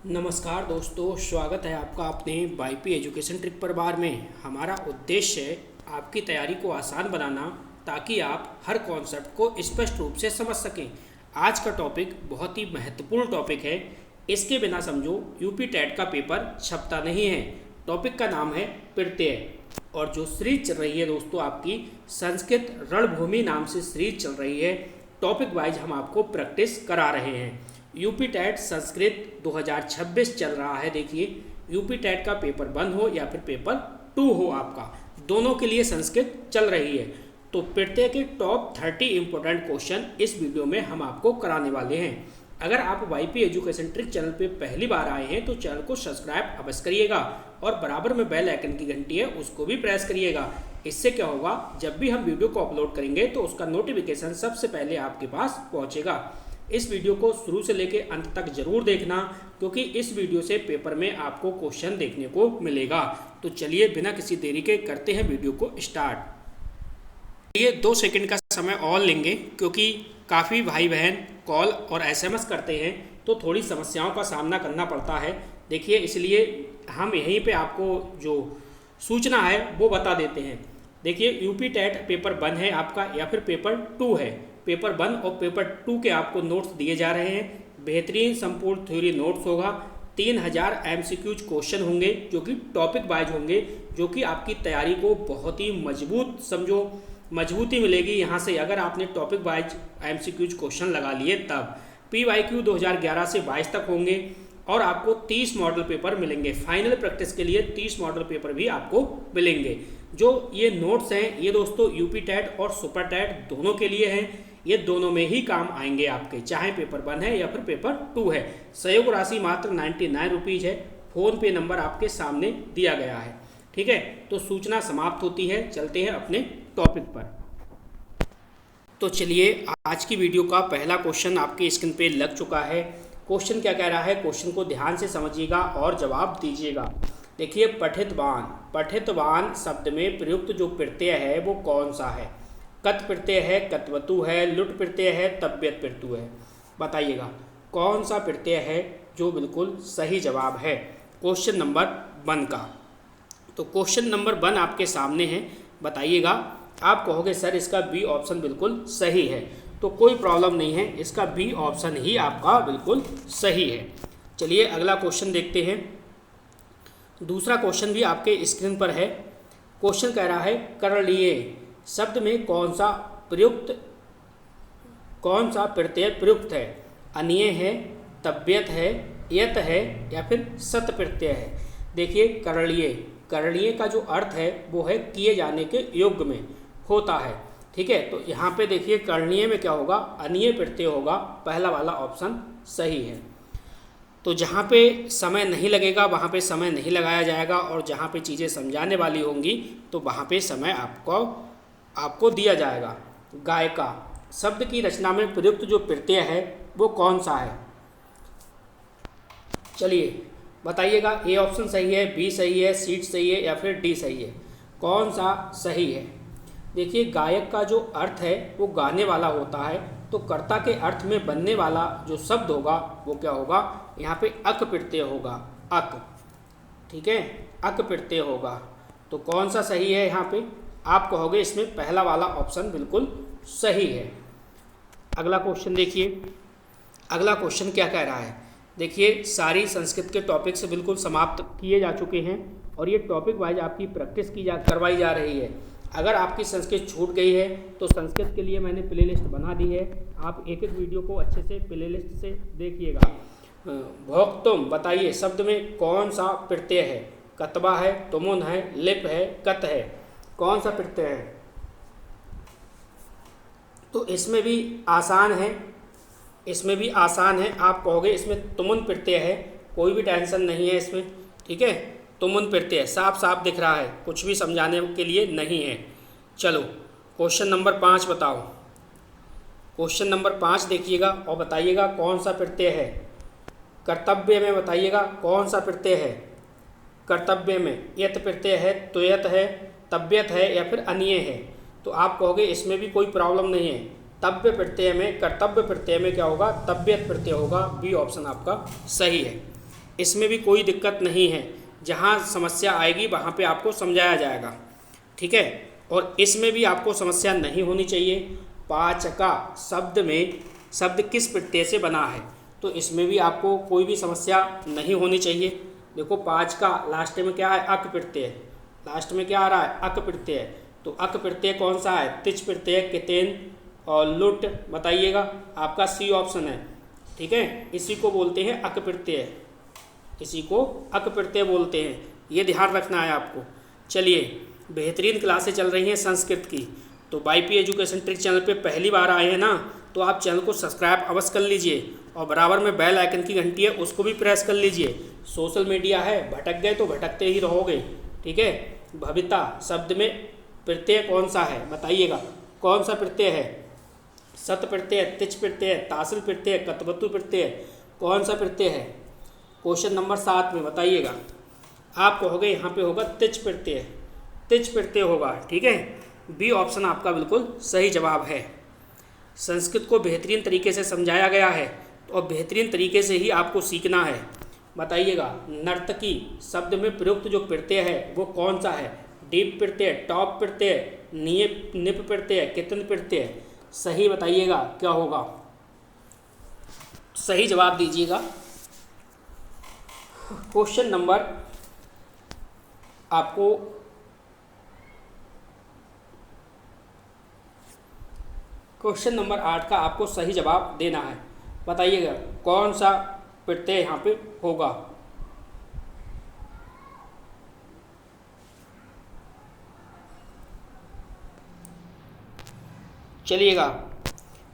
नमस्कार दोस्तों, स्वागत है आपका अपने वाईपी एजुकेशन ट्रिक परिवार में। हमारा उद्देश्य है आपकी तैयारी को आसान बनाना ताकि आप हर कॉन्सेप्ट को स्पष्ट रूप से समझ सकें। आज का टॉपिक बहुत ही महत्वपूर्ण टॉपिक है। इसके बिना समझो यूपी टेट का पेपर छपता नहीं है। टॉपिक का नाम है प्रत्यय, और जो सीरीज चल रही है दोस्तों आपकी संस्कृत रणभूमि नाम से सीरीज चल रही है। टॉपिक वाइज हम आपको प्रैक्टिस करा रहे हैं। यूपी टेट संस्कृत 2026 चल रहा है। देखिए, यूपी टेट का पेपर 1 हो या फिर पेपर 2 हो, आपका दोनों के लिए संस्कृत चल रही है। तो प्रत्यय के टॉप 30 इंपॉर्टेंट क्वेश्चन इस वीडियो में हम आपको कराने वाले हैं। अगर आप वाईपी एजुकेशन ट्रिक चैनल पे पहली बार आए हैं तो चैनल को सब्सक्राइब अवश्य करिएगा और बराबर में बेल आइकन की घंटी है उसको भी प्रेस करिएगा। इससे क्या होगा, जब भी हम वीडियो को अपलोड करेंगे तो उसका नोटिफिकेशन सबसे पहले आपके पास पहुंचेगा। इस वीडियो को शुरू से लेकर अंत तक जरूर देखना, क्योंकि इस वीडियो से पेपर में आपको क्वेश्चन देखने को मिलेगा। तो चलिए बिना किसी देरी के करते हैं वीडियो को स्टार्ट। ये 2 सेकंड का समय और लेंगे, क्योंकि काफ़ी भाई बहन कॉल और एसएमएस करते हैं तो थोड़ी समस्याओं का सामना करना पड़ता है। देखिए, इसलिए हम यहीं पे आपको जो सूचना है वो बता देते हैं। देखिए, यूपी टेट पेपर 1 है आपका या फिर पेपर 2 है। पेपर 1 और पेपर 2 के आपको नोट्स दिए जा रहे हैं। बेहतरीन संपूर्ण थ्योरी नोट्स होगा। 3000 एमसीक्यूज क्वेश्चन होंगे जो कि टॉपिक वाइज होंगे, जो कि आपकी तैयारी को बहुत ही मजबूत समझो मजबूती मिलेगी यहाँ से, अगर आपने टॉपिक वाइज एमसीक्यूज क्वेश्चन लगा लिए तब। पीवाईक्यू 2011 से 22 तक होंगे और आपको 30 मॉडल पेपर मिलेंगे। फाइनल प्रैक्टिस के लिए 30 मॉडल पेपर भी आपको मिलेंगे। जो ये नोट्स हैं ये दोस्तों यूपी टेट और सुपर टेट दोनों के लिए हैं। ये दोनों में ही काम आएंगे आपके, चाहे पेपर 1 है या फिर पेपर 2 है। सहयोग राशि मात्र 99 रुपीज़ है। फ़ोन पे नंबर आपके सामने दिया गया है। ठीक है, तो सूचना समाप्त होती है। चलते हैं अपने टॉपिक पर। तो चलिए, आज की वीडियो का पहला क्वेश्चन आपके स्क्रीन पे लग चुका है। क्वेश्चन क्या कह रहा है, क्वेश्चन को ध्यान से समझिएगा और जवाब दीजिएगा। देखिए, पठितवान। पठितवान शब्द में प्रयुक्त जो प्रत्यय है वो कौन सा है? कत प्रत्यय है, कतवतु है, लुट प्रत्यय है, तब्यत प्रत्यय है। बताइएगा कौन सा प्रत्यय है जो बिल्कुल सही जवाब है क्वेश्चन नंबर 1 का। तो क्वेश्चन नंबर 1 आपके सामने है। बताइएगा। आप कहोगे सर इसका बी ऑप्शन बिल्कुल सही है, तो कोई प्रॉब्लम नहीं है, इसका बी ऑप्शन ही आपका बिल्कुल सही है। चलिए अगला क्वेश्चन देखते हैं। दूसरा क्वेश्चन भी आपके स्क्रीन पर है। क्वेश्चन कह रहा है करलीय शब्द में कौन सा प्रत्यय प्रयुक्त है? अनिय है, तब्यत है, यत है या फिर सत प्रत्यय है। देखिए, करलीय का जो अर्थ है वो है किए जाने के योग्य में होता है। ठीक है, तो यहाँ पे देखिए करणीय में क्या होगा, अनिय प्रत्यय होगा। पहला वाला ऑप्शन सही है। तो जहाँ पे समय नहीं लगेगा वहाँ पे समय नहीं लगाया जाएगा, और जहाँ पे चीज़ें समझाने वाली होंगी तो वहाँ पे समय आपको दिया जाएगा। गायिका शब्द की रचना में प्रयुक्त जो प्रत्यय है वो कौन सा है? चलिए बताइएगा। ए ऑप्शन सही है, बी सही है, सी सही है या फिर डी सही है? कौन सा सही है? देखिए, गायक का जो अर्थ है वो गाने वाला होता है, तो कर्ता के अर्थ में बनने वाला जो शब्द होगा वो क्या होगा? यहाँ पे अक प्रत्यय होगा। अक, ठीक है, अक प्रत्यय होगा। तो कौन सा सही है यहाँ पे? आप कहोगे इसमें पहला वाला ऑप्शन बिल्कुल सही है। अगला क्वेश्चन देखिए। अगला क्वेश्चन क्या कह रहा है? देखिए, सारी संस्कृत के टॉपिक से बिल्कुल समाप्त किए जा चुके हैं और ये टॉपिक वाइज आपकी प्रैक्टिस करवाई जा रही है। अगर आपकी संस्कृत छूट गई है तो संस्कृत के लिए मैंने प्लेलिस्ट बना दी है। आप एक एक वीडियो को अच्छे से प्लेलिस्ट से देखिएगा। भोक्तुम, बताइए शब्द में कौन सा प्रत्यय है? कतबा है, तुमुन है, लिप है, कत है? कौन सा प्रत्यय है? तो इसमें भी आसान है, इसमें भी आसान है। आप कहोगे इसमें तुमुन प्रत्यय है, कोई भी टेंशन नहीं है इसमें। ठीक है, तुमुन प्रत्यय साफ साफ दिख रहा है, कुछ भी समझाने के लिए नहीं है। चलो क्वेश्चन नंबर 5 बताओ। क्वेश्चन नंबर 5 देखिएगा और बताइएगा कौन सा प्रत्यय है। कर्तव्य में बताइएगा कौन सा प्रत्यय है। कर्तव्य में यत प्रत्यय है, तुयत है, तब्यत है या फिर अनिय है? तो आप कहोगे इसमें भी कोई प्रॉब्लम नहीं है। तब्य प्रत्यय में, कर्तव्य प्रत्यय में क्या होगा? तब्यत प्रत्यय होगा। बी ऑप्शन आपका सही है। इसमें भी कोई दिक्कत नहीं है, जहाँ समस्या आएगी वहाँ पे आपको समझाया जाएगा, ठीक है। और इसमें भी आपको समस्या नहीं होनी चाहिए। पाँच का शब्द में शब्द किस प्रत्यय से बना है, तो इसमें भी आपको कोई भी समस्या नहीं होनी चाहिए। देखो पाँच का लास्ट में क्या है, अक प्रत्यय, लास्ट में क्या आ रहा है, अक प्रत्यय। तो अक प्रत्यय कौन सा है, तिच प्रत्यय, कितेन और लुट, बताइएगा। आपका सी ऑप्शन है, ठीक है। इसी को बोलते हैं अक प्रत्यय, इसी को अक प्रत्यय बोलते हैं, ये ध्यान रखना है आपको। चलिए, बेहतरीन क्लासें चल रही हैं संस्कृत की, तो वाईपी एजुकेशन ट्रिक चैनल पे पहली बार आए हैं ना, तो आप चैनल को सब्सक्राइब अवश्य कर लीजिए और बराबर में बेल आइकन की घंटी है उसको भी प्रेस कर लीजिए। सोशल मीडिया है, भटक गए तो भटकते ही रहोगे, ठीक है। भविता शब्द में प्रत्यय कौन सा है, बताइएगा कौन सा प्रत्यय है, सत प्रत्यय, तिच प्रत्यय, तासिल प्रत्यय, कतवतु प्रत्यय, कौन सा प्रत्यय है। क्वेश्चन नंबर 7 में बताइएगा। आप कहोगे यहाँ पे होगा तिच प्रत्यय, तिच प्रत्यय होगा, ठीक है। बी ऑप्शन आपका बिल्कुल सही जवाब है। संस्कृत को बेहतरीन तरीके से समझाया गया है और बेहतरीन तरीके से ही आपको सीखना है। बताइएगा, नर्तकी शब्द में प्रयुक्त जो प्रत्यय है वो कौन सा है, डीप प्रत्यय, टॉप प्रत्यय, निप प्रत्यय, कितन प्रत्यय, सही बताइएगा क्या होगा, सही जवाब दीजिएगा। क्वेश्चन नंबर आपको क्वेश्चन नंबर 8 का आपको सही जवाब देना है। बताइएगा कौन सा प्रत्यय यहाँ पे होगा। चलिएगा,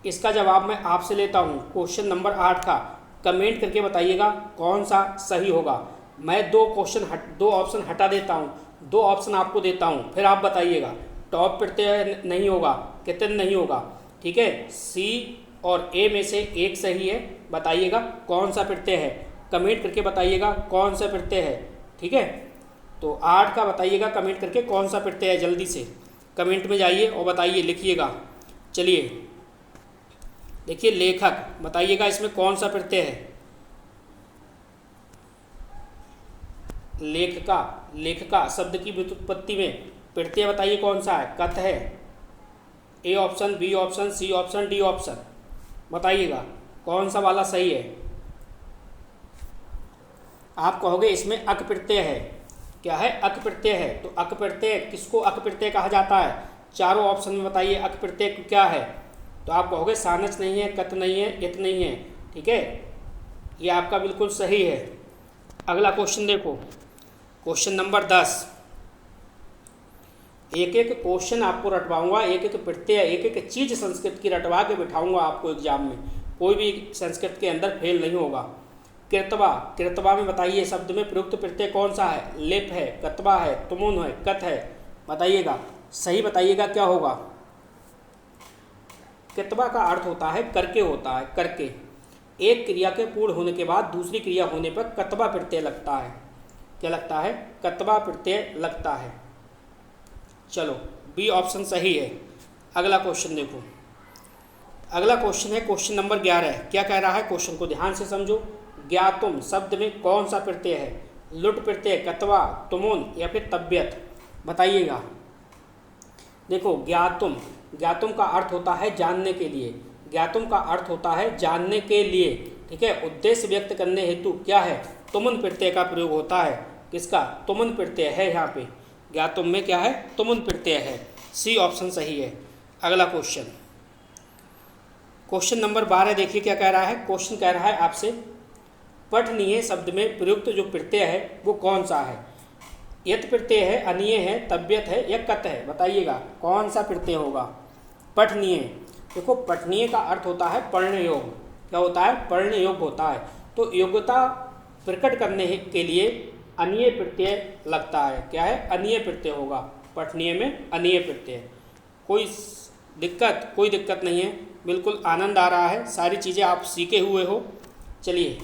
इसका जवाब मैं आपसे लेता हूँ। क्वेश्चन नंबर 8 का कमेंट करके बताइएगा कौन सा सही होगा। मैं दो ऑप्शन हटा देता हूँ, दो ऑप्शन आपको देता हूँ, फिर आप बताइएगा। टॉप प्रत्यय नहीं होगा, कितन नहीं होगा, ठीक है। सी और ए में से एक सही है, बताइएगा कौन सा प्रत्यय है, कमेंट करके बताइएगा कौन सा प्रत्यय है, ठीक है। तो 8 का बताइएगा कमेंट करके कौन सा प्रत्यय है, जल्दी से कमेंट में जाइए और बताइए, लिखिएगा। चलिए देखिए, लेखक, बताइएगा इसमें कौन सा प्रत्यय है। लेखका, लेखका शब्द की व्युत्पत्ति में प्रत्यय बताइए कौन सा है, कत है। A option, B option, C option, D option, बताइएगा कौन सा वाला सही है। आप कहोगे इसमें अक प्रत्यय है, क्या है, अक प्रत्यय है। तो अक प्रत्यय किसको अक प्रत्यय कहा जाता है, चारों ऑप्शन में बताइए अक प्रत्यय क्या है। तो आप कहोगे सानच नहीं है, कत नहीं है, इत नहीं है, ठीक है, ये आपका बिल्कुल सही है। अगला क्वेश्चन देखो, क्वेश्चन नंबर 10। एक एक क्वेश्चन आपको रटवाऊंगा, एक एक प्रत्यय, एक एक चीज़ संस्कृत की रटवा के बिठाऊंगा आपको एग्जाम में, कोई भी संस्कृत के अंदर फेल नहीं होगा। कृतवा, कृतवा में बताइए शब्द में प्रयुक्त प्रत्यय कौन सा है, लिप है, कतवा है, तुमुन है, कत है, बताइएगा, सही बताइएगा क्या होगा। कृतवा का अर्थ होता है करके, होता है करके। एक क्रिया के पूर्ण होने के बाद दूसरी क्रिया होने पर कतवा प्रत्यय लगता है, क्या लगता है, कतवा प्रत्यय लगता है। चलो, बी ऑप्शन सही है। अगला क्वेश्चन देखो, अगला क्वेश्चन है क्वेश्चन नंबर 11। क्या कह रहा है, क्वेश्चन को ध्यान से समझो। ज्ञातुम शब्द में कौन सा प्रत्यय है, लुट प्रत्यय, कतवा, तुमुन या फिर तब्यत, बताइएगा। देखो ज्ञातुम, ज्ञातुम का अर्थ होता है जानने के लिए, ज्ञातुम का अर्थ होता है जानने के लिए, ठीक है। उद्देश्य व्यक्त करने हेतु क्या है, तुमुन प्रत्यय का प्रयोग होता है। किसका, तुमुन प्रत्यय है यहाँ पे, ज्ञातुम में क्या है, तुमुन प्रत्यय है। सी ऑप्शन सही है। अगला क्वेश्चन, क्वेश्चन नंबर 12 देखिए क्या कह रहा है। क्वेश्चन कह रहा है आपसे, पठनीय शब्द में प्रयुक्त जो प्रत्यय है वो कौन सा है। यत प्रत्यय है, अनीय है, तब्यत है या कत है, बताइएगा कौन सा प्रत्यय होगा। पठनीय, देखो पठनीय का अर्थ होता है पढ़ने योग्य, क्या होता है, पढ़ने योग्य होता है। तो योग्यता प्रकट करने के लिए अनीय प्रत्यय लगता है, क्या है, अनीय प्रत्यय होगा। पठनीय में अनीय प्रत्यय, कोई दिक्कत नहीं है, बिल्कुल आनंद आ रहा है, सारी चीज़ें आप सीखे हुए हो। चलिए,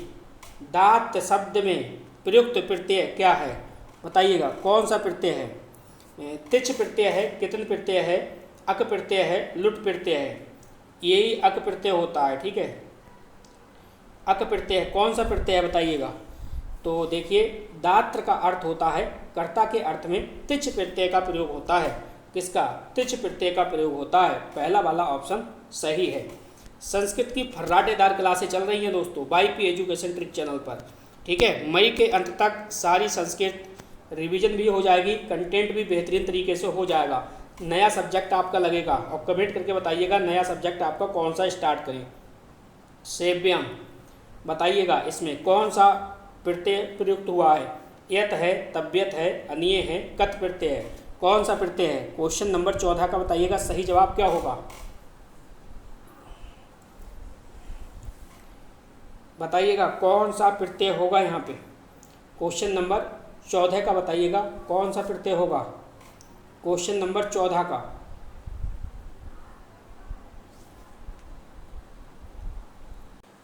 दात शब्द में प्रयुक्त प्रत्यय क्या है, बताइएगा कौन सा प्रत्यय है। तिच प्रत्यय है, कितन प्रत्यय है, अक प्रत्यय है, लुट प्रत्यय है, यही अक प्रत्यय होता है, ठीक है। अक प्रत्यय कौन सा प्रत्यय है, बताइएगा। तो देखिए दात्र का अर्थ होता है कर्ता के अर्थ में तिच प्रत्यय का प्रयोग होता है। किसका? तिच प्रत्यय का प्रयोग होता है। पहला वाला ऑप्शन सही है। संस्कृत की फर्राटेदार क्लासें चल रही हैं दोस्तों YP एजुकेशन ट्रिक चैनल पर। ठीक है, मई के अंत तक सारी संस्कृत रिवीजन भी हो जाएगी, कंटेंट भी बेहतरीन तरीके से हो जाएगा। नया सब्जेक्ट आपका लगेगा और कमेंट करके बताइएगा नया सब्जेक्ट आपका कौन सा स्टार्ट करें। सेव्यम बताइएगा इसमें कौन सा प्रत्यय प्रयुक्त हुआ है? यत है, तब्यत है, अनीय है, कत प्रत्यय है। कौन सा प्रत्यय है? क्वेश्चन नंबर 14 का बताइएगा सही जवाब क्या होगा। बताइएगा कौन सा प्रत्यय होगा यहाँ पे। क्वेश्चन नंबर 14 का बताइएगा कौन सा प्रत्यय होगा। क्वेश्चन नंबर 14 का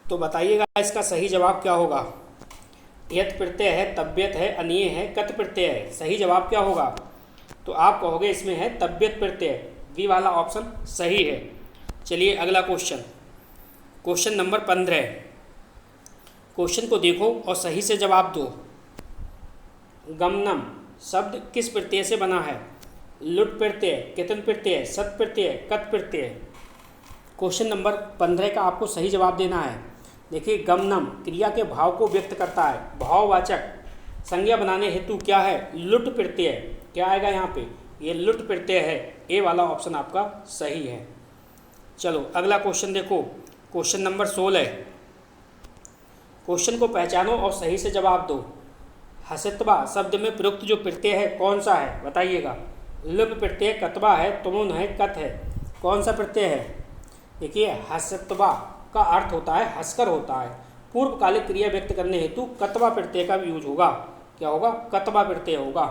तो बताइएगा इसका सही जवाब क्या होगा। यत प्रत्यय है, तब्यत है, अनीय है, कत प्रत्यय है। सही जवाब क्या होगा? तो आप कहोगे इसमें है तब्यत प्रत्यय। बी वाला ऑप्शन सही है। चलिए अगला क्वेश्चन, क्वेश्चन नंबर 15। क्वेश्चन को देखो और सही से जवाब दो। गमनम शब्द किस प्रत्यय से बना है? लुट प्रत्यय, केतन प्रत्यय, सत प्रत्यय, कत प्रत्यय। क्वेश्चन नंबर 15 का आपको सही जवाब देना है। देखिए गमनम क्रिया के भाव को व्यक्त करता है। भाववाचक संज्ञा बनाने हेतु क्या है? लुट प्रत्यय। क्या आएगा यहाँ पे? ये लुट प्रत्यय है। ए वाला ऑप्शन आपका सही है। चलो अगला क्वेश्चन देखो, क्वेश्चन नंबर 16। क्वेश्चन को पहचानो और सही से जवाब दो। हसित्वा शब्द में प्रयुक्त जो प्रत्यय है कौन सा है? बताइएगा। लुप प्रत्यय, कतवा है, तुमुन है, कत है। कौन सा प्रत्यय है? देखिए हसित्वा का अर्थ होता है हंसकर होता है। पूर्वकालिक क्रिया व्यक्त करने हेतु कतवा प्रत्यय का यूज होगा। क्या होगा? कतवा प्रत्यय होगा।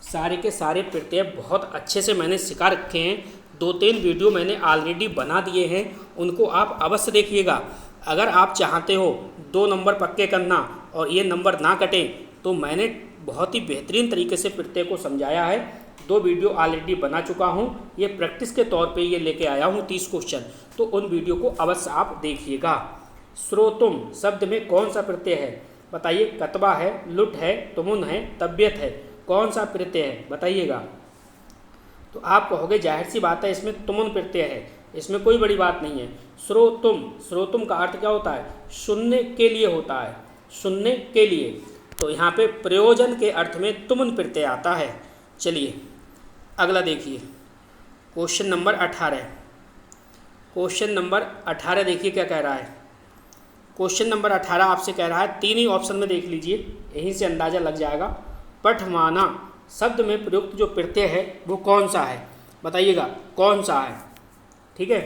सारे के सारे प्रत्यय बहुत अच्छे से मैंने सिखा रखे हैं। 2-3 वीडियो मैंने ऑलरेडी बना दिए हैं, उनको आप अवश्य देखिएगा। अगर आप चाहते हो 2 नंबर पक्के करना और ये नंबर ना कटें तो मैंने बहुत ही बेहतरीन तरीके से प्रत्यय को समझाया है। 2 वीडियो ऑलरेडी बना चुका हूँ। ये प्रैक्टिस के तौर पे ये लेके आया हूँ 30 क्वेश्चन, तो उन वीडियो को अवश्य आप देखिएगा। श्रोतुम शब्द में कौन सा प्रत्यय है? बताइए। कतवा है, लुट है, तुमुन है, तब्यत है। कौन सा प्रत्यय है? बताइएगा। तो आप कहोगे जाहिर सी बात है इसमें तुमुन प्रत्यय है, इसमें कोई बड़ी बात नहीं है। श्रोतुम, श्रोतुम का अर्थ क्या होता है? सुनने के लिए होता है, सुनने के लिए। तो यहाँ पे प्रयोजन के अर्थ में तुमुन प्रत्यय आता है। चलिए अगला देखिए, क्वेश्चन नंबर 18। क्वेश्चन नंबर 18 देखिए क्या कह रहा है। क्वेश्चन नंबर 18 आपसे कह रहा है, 3 ही ऑप्शन में देख लीजिए, यहीं से अंदाज़ा लग जाएगा। पठमाना शब्द में प्रयुक्त जो प्रत्यय है वो कौन सा है? बताइएगा कौन सा है। ठीक है,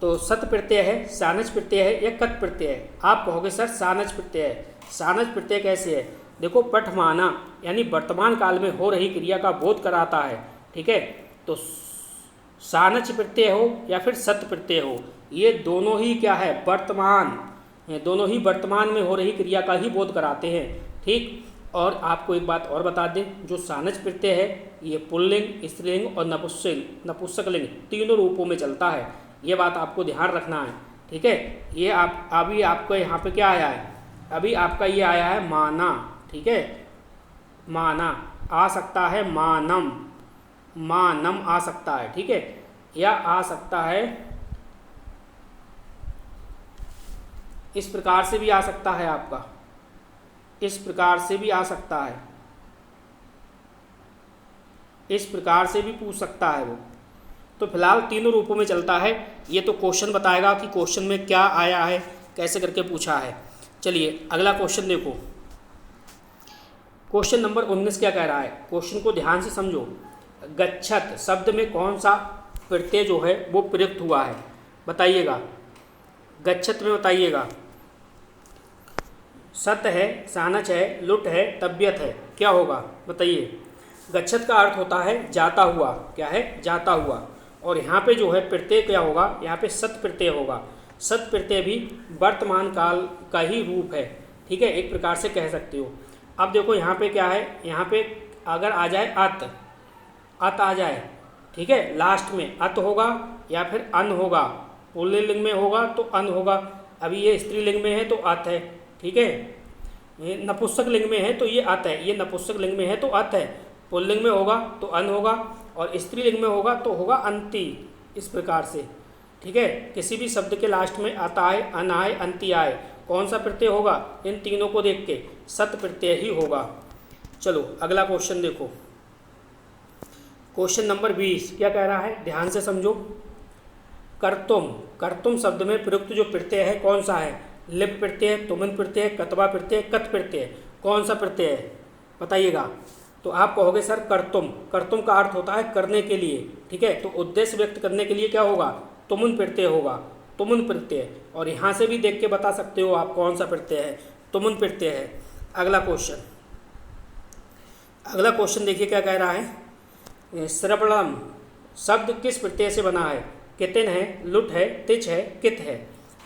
तो सत प्रत्यय है, सानच प्रत्यय है या कत प्रत्यय है? आप कहोगे सर सानच प्रत्यय है। सानच प्रत्यय कैसे है? देखो पठमाना यानी वर्तमान काल में हो रही क्रिया का बोध कराता है। ठीक है, तो सानच प्रत्यय हो या फिर सत प्रत्यय हो, ये दोनों ही क्या है? वर्तमान, ये दोनों ही वर्तमान में हो रही क्रिया का ही बोध कराते हैं। ठीक, और आपको एक बात और बता दें, जो सानच प्रत्यय है ये पुल्लिंग, स्त्रीलिंग और नपुंसकलिंग तीनों रूपों में चलता है। ये बात आपको ध्यान रखना है। ठीक है, ये आप अभी आपको यहाँ पे क्या आया है? अभी आपका ये आया है माना। ठीक है, माना आ सकता है, मानम, मानम आ सकता है। ठीक है, या आ सकता है इस प्रकार से भी आ सकता है, आपका इस प्रकार से भी आ सकता है, इस प्रकार से भी पूछ सकता है वो। तो फिलहाल तीनों रूपों में चलता है। ये तो क्वेश्चन बताएगा कि क्वेश्चन में क्या आया है, कैसे करके पूछा है। चलिए अगला क्वेश्चन देखो, क्वेश्चन नंबर 19 क्या कह रहा है। क्वेश्चन को ध्यान से समझो। गच्छत शब्द में कौन सा प्रत्यय जो है वो प्रयुक्त हुआ है? बताइएगा। गच्छत में बताइएगा। सत है, सानच है, लुट है, तब्यत है। क्या होगा? बताइए। गच्छत का अर्थ होता है जाता हुआ। क्या है? जाता हुआ। और यहाँ पे जो है प्रत्यय क्या होगा? यहाँ पे सत प्रत्यय होगा। सत प्रत्यय भी वर्तमान काल का ही रूप है। ठीक है, एक प्रकार से कह सकते हो। अब देखो यहाँ पे क्या है, यहाँ पे अगर आ जाए अत, अत आ जाए, ठीक है, लास्ट में अत होगा या फिर अन होगा। पुल्लिंग में होगा तो अन होगा। अभी ये स्त्रीलिंग में है तो अत है। ठीक है। ये नपुंसक लिंग में है तो ये अत है, ये नपुंसक लिंग में है तो अत है, पुल्लिंग में होगा तो अन होगा, और स्त्रीलिंग में होगा तो होगा अंति, इस प्रकार से। ठीक है, किसी भी शब्द के लास्ट में अत आए, अन आए, अंति आए, कौन सा प्रत्यय होगा, इन तीनों को देख के सत प्रत्यय ही होगा। चलो अगला क्वेश्चन देखो, क्वेश्चन नंबर 20 क्या कह रहा है, ध्यान से समझो। कर्तुम, कर्तुम शब्द में प्रयुक्त जो प्रत्यय है कौन सा है, लिप प्रत्यय, तुमन प्रत्यय, कतवा प्रत्यय, कत प्रत्यय, कौन सा प्रत्यय है बताइएगा। तो आप कहोगे सर कर्तुम, कर्तुम का अर्थ होता है करने के लिए। ठीक है, तो उद्देश्य व्यक्त करने के लिए क्या होगा, तुमुन प्रत्यय होगा, तुमुन प्रत्यय। और यहाँ से भी देख के बता सकते हो आप कौन सा प्रत्यय है, तुमुन प्रत्यय है। अगला क्वेश्चन, अगला क्वेश्चन देखिए क्या कह रहा है, श्रवणम शब्द किस प्रत्यय से बना है, कितिन है, लुट है, तिच है, कित है,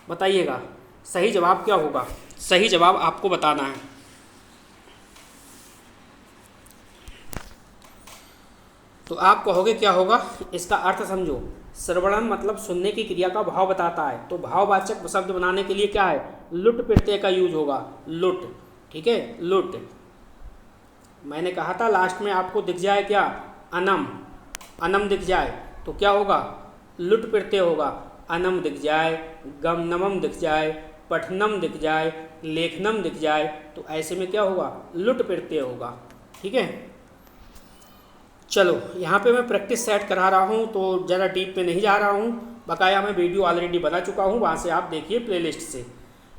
बताइएगा। सही जवाब क्या होगा, सही जवाब आपको बताना है। तो आप कहोगे क्या होगा, इसका अर्थ समझो। श्रवणम मतलब सुनने की क्रिया का भाव बताता है, तो भाववाचक शब्द बनाने के लिए क्या है, लुट प्रत्यय का यूज होगा, लुट। ठीक है, लुट। मैंने कहा था लास्ट में आपको दिख जाए क्या, अनम, अनम दिख जाए तो क्या होगा, लुट प्रत्यय होगा। अनम दिख जाए, गमनमम दिख जाए, पठनम दिख जाए, लेखनम दिख जाए, तो ऐसे में क्या होगा, लुट प्रत्यय होगा। ठीक है, चलो यहाँ पे मैं प्रैक्टिस सेट करा रहा हूँ, तो ज़रा डीप में नहीं जा रहा हूँ, बकाया मैं वीडियो ऑलरेडी बना चुका हूँ, वहाँ से आप देखिए प्लेलिस्ट से।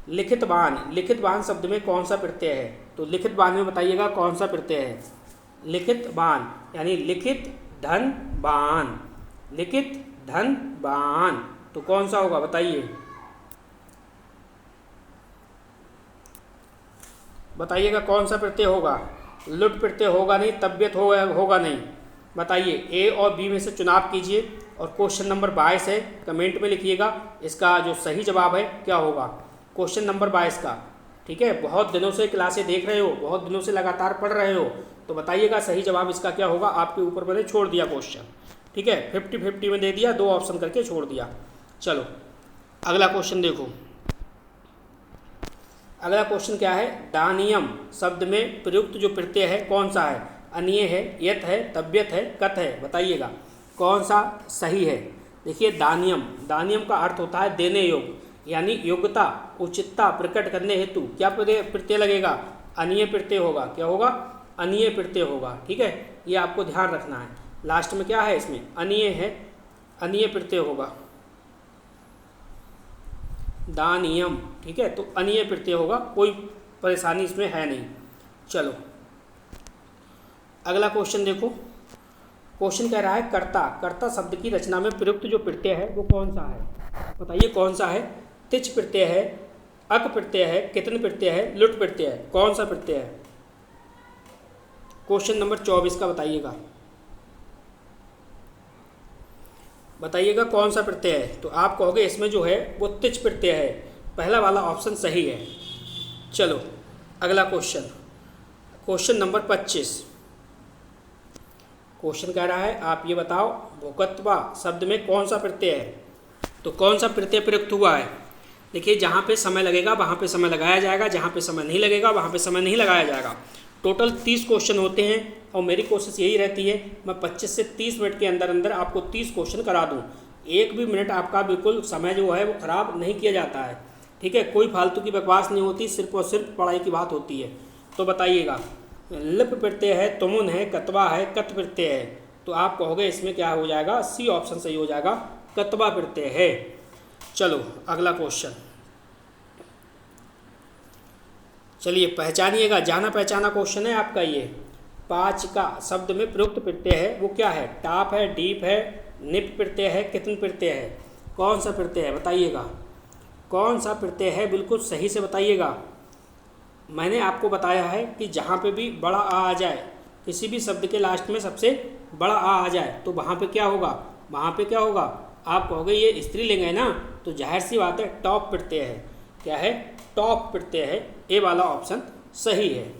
लिखित बान, लिखित बान शब्द में कौन सा प्रत्यय है, तो लिखित बान में बताइएगा कौन सा प्रत्यय है। लिखित बान यानी लिखित धन बान, लिखित धन बान, तो कौन सा होगा बताइए, बताइएगा कौन सा प्रत्यय होगा। लुट प्रत्यय होगा नहीं, तबियत होगा नहीं, बताइए। ए और बी में से चुनाव कीजिए, और क्वेश्चन नंबर 22 है, कमेंट में लिखिएगा इसका जो सही जवाब है क्या होगा, क्वेश्चन नंबर 22 का। ठीक है, बहुत दिनों से क्लासें देख रहे हो, बहुत दिनों से लगातार पढ़ रहे हो, तो बताइएगा सही जवाब इसका क्या होगा। आपके ऊपर मैंने छोड़ दिया क्वेश्चन, ठीक है, 50-50 में दे दिया, 2 ऑप्शन करके छोड़ दिया। चलो अगला क्वेश्चन देखो, अगला क्वेश्चन क्या है, दानियम शब्द में प्रयुक्त जो प्रत्यय है कौन सा है, अनिय है, यत है, तबियत है, कत है, बताइएगा कौन सा सही है। देखिए दानियम, दानियम का अर्थ होता है देने योग्य, यानी योग्यता, उचितता प्रकट करने हेतु क्या प्रत्यय लगेगा, अनिय प्रत्यय होगा। क्या होगा, अनिय प्रत्यय होगा। ठीक है, ये आपको ध्यान रखना है। लास्ट में क्या है, इसमें अनिय है, अनिय प्रत्यय होगा, दानियम। ठीक है, तो अनिय प्रत्यय होगा, कोई परेशानी इसमें है नहीं। चलो अगला क्वेश्चन देखो, क्वेश्चन कह रहा है कर्ता, कर्ता शब्द की रचना में प्रयुक्त जो प्रत्यय है वो कौन सा है, बताइए कौन सा है। तिच प्रत्यय है, अक प्रत्यय है, कितन प्रत्यय है, लुट प्रत्यय है, कौन सा प्रत्यय है। क्वेश्चन नंबर 24 का बताइएगा, बताइएगा कौन सा प्रत्यय है। तो आप कहोगे इसमें जो है वो तिच प्रत्यय है, पहला वाला ऑप्शन सही है। चलो अगला क्वेश्चन, क्वेश्चन नंबर 25, क्वेश्चन कह रहा है आप ये बताओ भूकत्वा शब्द में कौन सा प्रत्यय है, तो कौन सा प्रत्यय प्रयुक्त हुआ है। देखिए जहाँ पे समय लगेगा वहाँ पे समय लगाया जाएगा, जहाँ पे समय नहीं लगेगा वहाँ पे समय नहीं लगाया जाएगा। टोटल 30 क्वेश्चन होते हैं, और मेरी कोशिश यही रहती है मैं 25 से 30 मिनट के अंदर अंदर आपको 30 क्वेश्चन करा दूँ। एक भी मिनट आपका बिल्कुल समय जो है वो ख़राब नहीं किया जाता है। ठीक है, कोई फालतू की बकवास नहीं होती, सिर्फ और सिर्फ पढ़ाई की बात होती है। तो बताइएगा लिप प्रत्यय है, तुमुन है, कतवा है, कत प्रत्यय है, तो आप कहोगे इसमें क्या हो जाएगा, सी ऑप्शन सही हो जाएगा, कतवा प्रत्यय है। चलो अगला क्वेश्चन, चलिए पहचानिएगा, जाना पहचाना क्वेश्चन है आपका ये। 5 का शब्द में प्रयुक्त प्रत्यय है वो क्या है, टाप है, डीप है, निप प्रत्यय है, कितन प्रत्यय है, कौन सा प्रत्यय है बताइएगा, कौन सा प्रत्यय है, बिल्कुल सही से बताइएगा। मैंने आपको बताया है कि जहाँ पे भी बड़ा आ जाए, किसी भी शब्द के लास्ट में सबसे बड़ा आ जाए, तो वहाँ पे क्या होगा, वहाँ पे क्या होगा, आप कहोगे ये स्त्रीलिंग है ना, तो जाहिर सी बात है टॉप प्रत्यय है। क्या है, टॉप प्रत्यय है, ए वाला ऑप्शन सही है।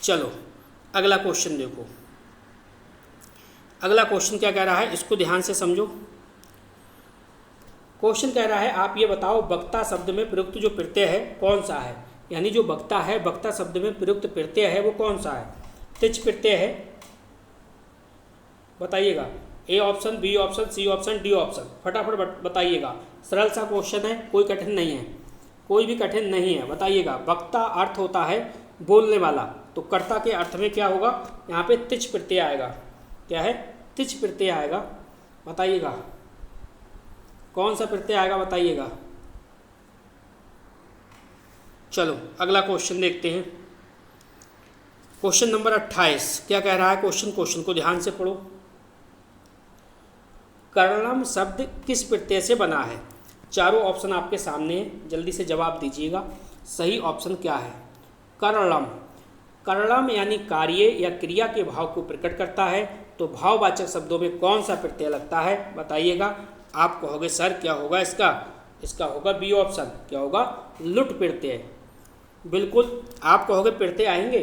चलो अगला क्वेश्चन देखो, अगला क्वेश्चन क्या कह रहा है, इसको ध्यान से समझो। क्वेश्चन कह रहा है आप ये बताओ वक्ता शब्द में प्रयुक्त जो प्रत्यय है कौन सा है। यानी जो वक्ता है, वक्ता शब्द में प्रयुक्त प्रत्यय है वो कौन सा है? तिच प्रत्यय है। बताइएगा, A option, B option, C option, D option, फटाफट बताइएगा। सरल सा क्वेश्चन है, कोई कठिन नहीं है, कोई भी कठिन नहीं है। बताइएगा, वक्ता अर्थ होता है बोलने वाला, तो कर्ता के अर्थ में क्या होगा? यहाँ पे तिच प्रत्यय आएगा। क्या है? तिच प्रत्यय आएगा। बताइएगा कौन सा प्रत्यय आएगा, बताइएगा। चलो अगला क्वेश्चन देखते हैं। क्वेश्चन नंबर 28 क्या कह रहा है? क्वेश्चन को ध्यान से पढ़ो। कर्णम शब्द किस प्रत्यय से बना है? चारों ऑप्शन आपके सामने है, जल्दी से जवाब दीजिएगा। सही ऑप्शन क्या है? कर्णम। कर्णम यानी कार्य या क्रिया के भाव को प्रकट करता है, तो भाववाचक शब्दों में कौन सा प्रत्यय लगता है? बताइएगा। आप कहोगे सर क्या होगा इसका? इसका होगा बी ऑप्शन। क्या होगा? लुट प्रत्यय। बिल्कुल, आप कहोगे प्रत्यय आएंगे।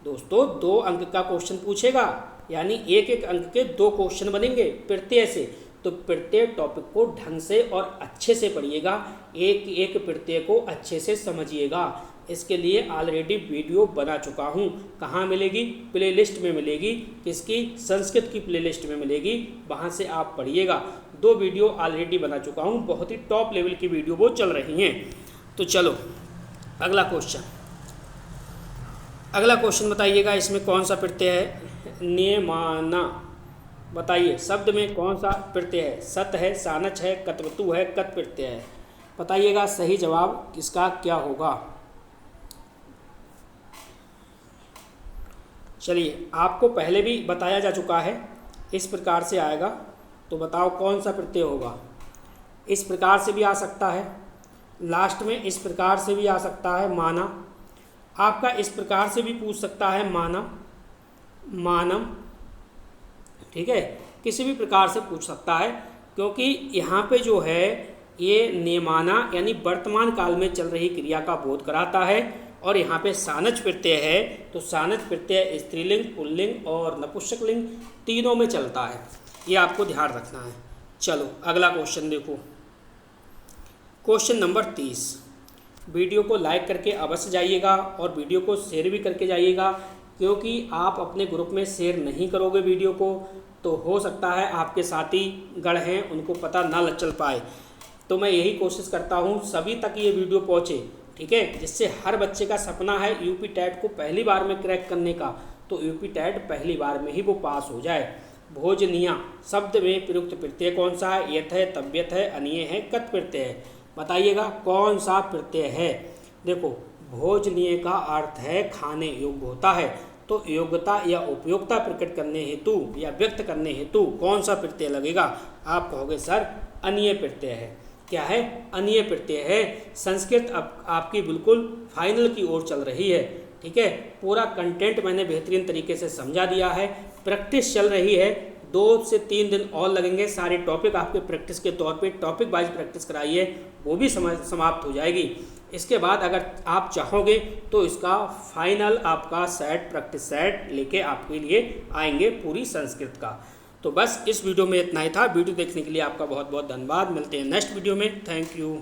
दोस्तों 2 अंक का क्वेश्चन पूछेगा, यानी एक अंक के 2 क्वेश्चन बनेंगे प्रत्यय से। तो प्रत्येक टॉपिक को ढंग से और अच्छे से पढ़िएगा, एक प्रत्यय को अच्छे से समझिएगा। इसके लिए ऑलरेडी वीडियो बना चुका हूँ। कहाँ मिलेगी? प्लेलिस्ट में मिलेगी। किसकी? संस्कृत की प्लेलिस्ट में मिलेगी, वहाँ से आप पढ़िएगा। 2 वीडियो ऑलरेडी बना चुका हूँ, बहुत ही टॉप लेवल की वीडियो वो चल रही हैं। तो चलो अगला क्वेश्चन बताइएगा, इसमें कौन सा प्रत्यय है? नियमाना। बताइए, शब्द में कौन सा प्रत्यय है? सत है, सानच है, कतवतु है, कत प्रत्यय है। बताइएगा सही जवाब इसका क्या होगा। चलिए, आपको पहले भी बताया जा चुका है, इस प्रकार से आएगा। तो बताओ कौन सा प्रत्यय होगा। इस प्रकार से भी आ सकता है, लास्ट में इस प्रकार से भी आ सकता है, माना। आपका इस प्रकार से भी पूछ सकता है, माना, मानम। ठीक है, किसी भी प्रकार से पूछ सकता है, क्योंकि यहाँ पे जो है ये नियमाना यानी वर्तमान काल में चल रही क्रिया का बोध कराता है। और यहाँ पे सानच प्रत्यय है, तो सानच प्रत्यय स्त्रीलिंग, पुल्लिंग और नपुंसकलिंग तीनों में चलता है। ये आपको ध्यान रखना है। चलो अगला क्वेश्चन देखो। Question number 30। वीडियो को लाइक करके अवश्य जाइएगा और वीडियो को शेयर भी करके जाइएगा, क्योंकि आप अपने ग्रुप में शेयर नहीं करोगे वीडियो को तो हो सकता है आपके साथी गण हैं उनको पता ना चल पाए। तो मैं यही कोशिश करता हूँ सभी तक ये वीडियो पहुँचे, ठीक है, जिससे हर बच्चे का सपना है यूपी टेट को पहली बार में क्रैक करने का, तो यूपी टेट पहली बार में ही वो पास हो जाए। भोजनीय शब्द में प्रयुक्त प्रत्यय कौन सा है? यथ है, तब्यत है, अनीय है, कत प्रत्यय है। बताइएगा कौन सा प्रत्यय है। देखो, भोजनीय का अर्थ है खाने योग्य होता है, तो योग्यता या उपयोगिता प्रकट करने हेतु या व्यक्त करने हेतु कौन सा प्रत्यय लगेगा? आप कहोगे सर अनीय प्रत्यय है। क्या है? अनीय प्रत्यय है। संस्कृत आपकी बिल्कुल फाइनल की ओर चल रही है, ठीक है। पूरा कंटेंट मैंने बेहतरीन तरीके से समझा दिया है। प्रैक्टिस चल रही है, 2 से 3 दिन और लगेंगे। सारे टॉपिक आपके प्रैक्टिस के तौर पे टॉपिक वाइज प्रैक्टिस कराइए, वो भी समाप्त हो जाएगी। इसके बाद अगर आप चाहोगे तो इसका फाइनल आपका सेट, प्रैक्टिस सेट लेके आपके लिए आएंगे पूरी संस्कृत का। तो बस इस वीडियो में इतना ही था। वीडियो देखने के लिए आपका बहुत बहुत धन्यवाद। मिलते हैं नेक्स्ट वीडियो में। Thank you.